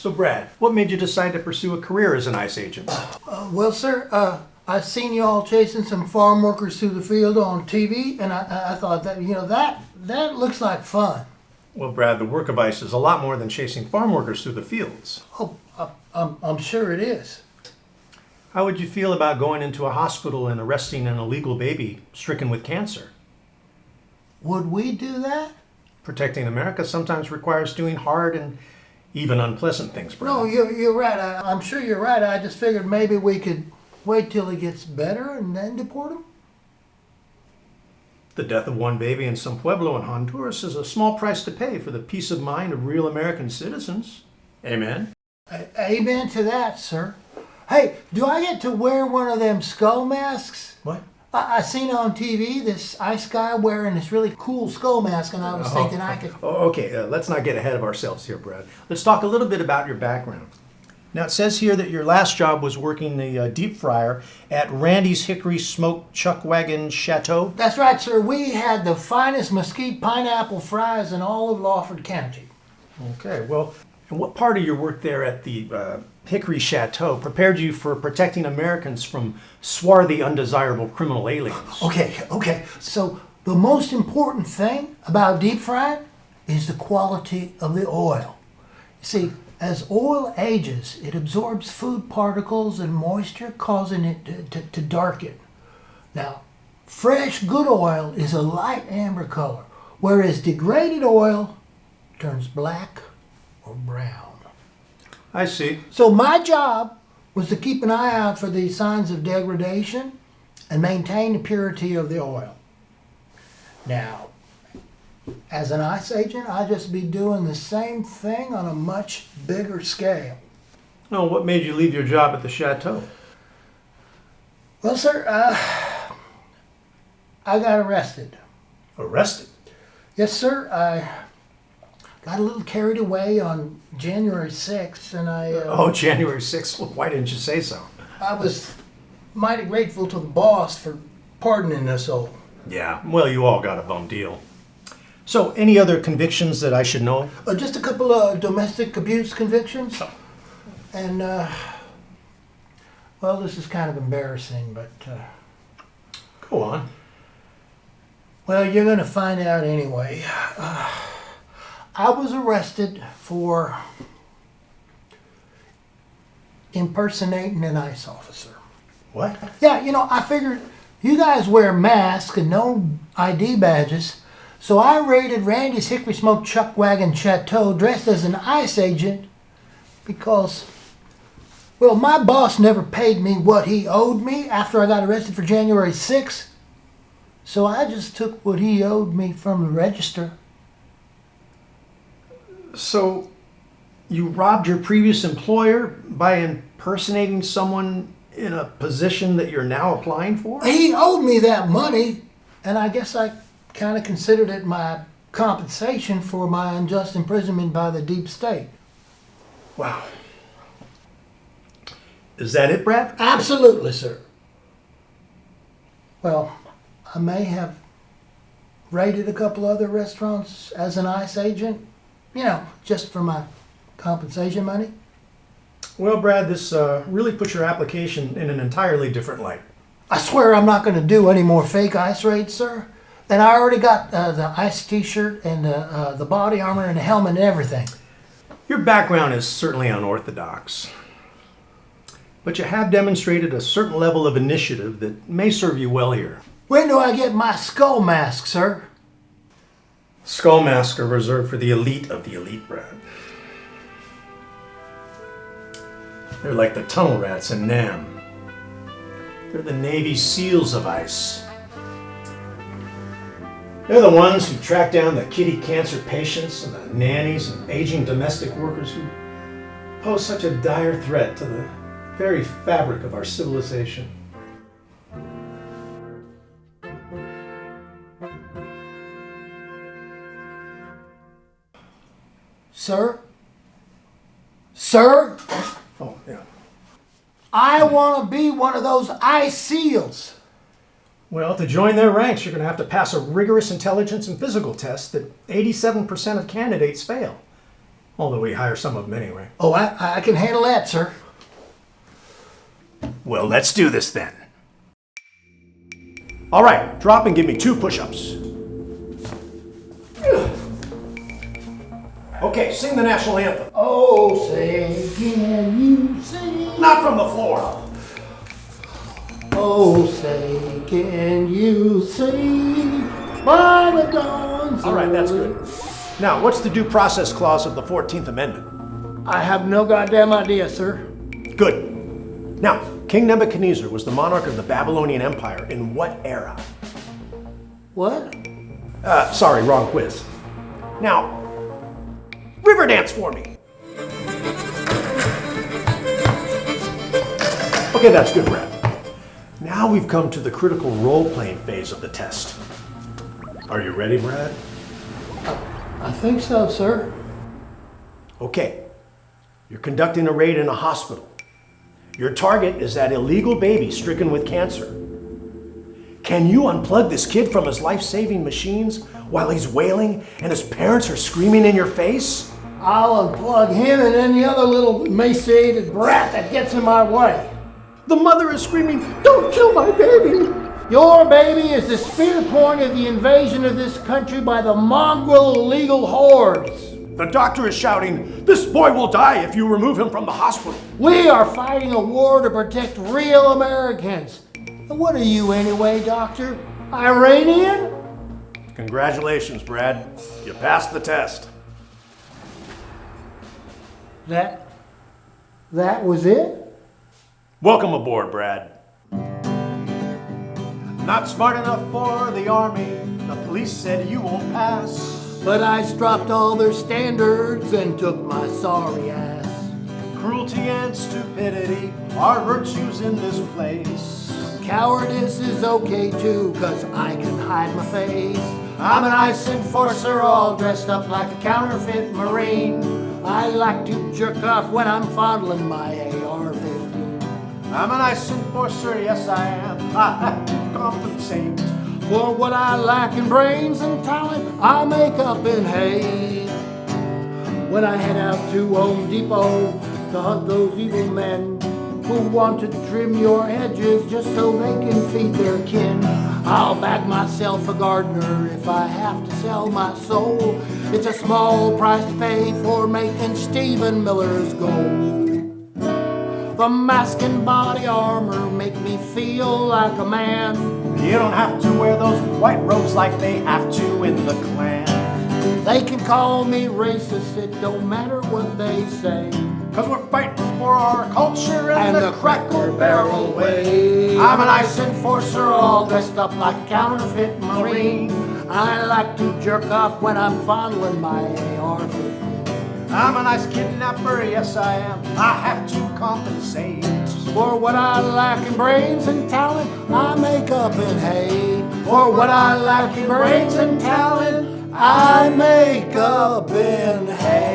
So Brad, what made you decide to pursue a career as an ICE agent? Well, sir, I seen you all chasing some farm workers through the field on TV, and I thought that, that looks like fun. Well, Brad, the work of ICE is a lot more than chasing farm workers through the fields. Oh, I'm sure it is. How would you feel about going into a hospital and arresting an illegal baby stricken with cancer? Would we do that? Protecting America sometimes requires doing hard and even unpleasant things, Brad. No, you're right. I'm sure you're right. I just figured maybe we could wait till he gets better and then deport him. The death of one baby in some pueblo in Honduras is a small price to pay for the peace of mind of real American citizens. Amen? Amen to that, sir. Hey, do I get to wear one of them skull masks? What? I seen on TV this ICE guy wearing this really cool skull mask, and I was thinking I could... Okay, let's not get ahead of ourselves here, Brad. Let's talk a little bit about your background. Now, it says here that your last job was working the deep fryer at Randy's Hickory Smoked Chuck Wagon Chateau. That's right, sir. We had the finest mesquite pineapple fries in all of Lawford County. Okay, well, and what part of your work there at the Hickory Chateau prepared you for protecting Americans from swarthy, undesirable criminal aliens? Okay. So the most important thing about deep frying is the quality of the oil. You see, as oil ages, it absorbs food particles and moisture, causing it to darken. Now, fresh, good oil is a light amber color, whereas degraded oil turns black or brown. I see. So my job was to keep an eye out for these signs of degradation and maintain the purity of the oil. Now, as an ICE agent, I'd just be doing the same thing on a much bigger scale. Oh, what made you leave your job at the Chateau? Well, sir, I got arrested. Arrested? Yes, sir. I got a little carried away on January 6th, and January 6th? Well, why didn't you say so? I was mighty grateful to the boss for pardoning us all. Yeah, well, you all got a bum deal. So, any other convictions that I should know of? Just a couple of domestic abuse convictions. And, well, this is kind of embarrassing, but... Go on. Well, you're going to find out anyway. I was arrested for impersonating an ICE officer. What? Yeah, I figured you guys wear masks and no ID badges, so I raided Randy's Hickory Smoked Chuck Wagon Chateau dressed as an ICE agent because, well, my boss never paid me what he owed me after I got arrested for January 6th, so I just took what he owed me from the register. So, you robbed your previous employer by impersonating someone in a position that you're now applying for? He owed me that money, and I guess I kind of considered it my compensation for my unjust imprisonment by the deep state. Wow. Is that it, Brad? Absolutely, sir. Well, I may have raided a couple other restaurants as an ICE agent, just for my compensation money. Well, Brad, this really puts your application in an entirely different light. I swear I'm not going to do any more fake ICE raids, sir. And I already got the ICE t-shirt and the body armor and the helmet and everything. Your background is certainly unorthodox, but you have demonstrated a certain level of initiative that may serve you well here. When do I get my skull mask, sir? Skull masks are reserved for the elite of the elite, Brad. They're like the tunnel rats in Nam. They're the Navy SEALs of ICE. They're the ones who track down the kitty cancer patients and the nannies and aging domestic workers who pose such a dire threat to the very fabric of our civilization. Sir? Sir? Oh, yeah. I want to be one of those ICE SEALs. Well, to join their ranks, you're going to have to pass a rigorous intelligence and physical test that 87% of candidates fail. Although we hire some of them anyway. Oh, I can handle that, sir. Well, let's do this then. All right, drop and give me 2 push-ups. Okay, sing the national anthem. Oh, say, can you sing? Not from the floor. Oh, say, can you see by the dawn's All right, that's early- good. Now, what's the due process clause of the 14th Amendment? I have no goddamn idea, sir. Good. Now, King Nebuchadnezzar was the monarch of the Babylonian Empire in what era? What? Sorry, wrong quiz. Now, river dance for me. Okay, that's good, Brad. Now we've come to the critical role-playing phase of the test. Are you ready, Brad? I think so, sir. Okay. You're conducting a raid in a hospital. Your target is that illegal baby stricken with cancer. Can you unplug this kid from his life-saving machines while he's wailing and his parents are screaming in your face? I'll unplug him and any other little emaciated brat that gets in my way. The mother is screaming, "Don't kill my baby!" Your baby is the spear point of the invasion of this country by the mongrel illegal hordes. The doctor is shouting, "This boy will die if you remove him from the hospital." We are fighting a war to protect real Americans. And what are you anyway, doctor? Iranian? Congratulations, Brad. You passed the test. That was it? Welcome aboard, Brad. Not smart enough for the army. The police said you won't pass. But I dropped all their standards and took my sorry ass. Cruelty and stupidity are virtues in this place. Cowardice is okay too, 'cause I can hide my face. I'm an ICE enforcer all dressed up like a counterfeit Marine. I like to jerk off when I'm fondling my AR-15. I'm an ICE enforcer, yes I am. I have to compensate. For what I lack in brains and talent, I make up in hate. When I head out to Home Depot to hunt those evil men who want to trim your edges just so they can feed their kin, I'll bag myself a gardener if I have to sell my soul. It's a small price to pay for making Stephen Miller's gold. The mask and body armor make me feel like a man. You don't have to wear those white robes like they have to in the Klan. They can call me racist, it don't matter what they say. 'Cause we're fighting for our culture and the Cracker Barrel way. I'm an ICE enforcer all dressed up like a counterfeit Marine. I like to jerk off when I'm fondling my AR-15. I'm a nice kidnapper, yes I am. I have to compensate. For what I lack in brains and talent, I make up in hate. For what I lack in brains and talent, I make up in hate.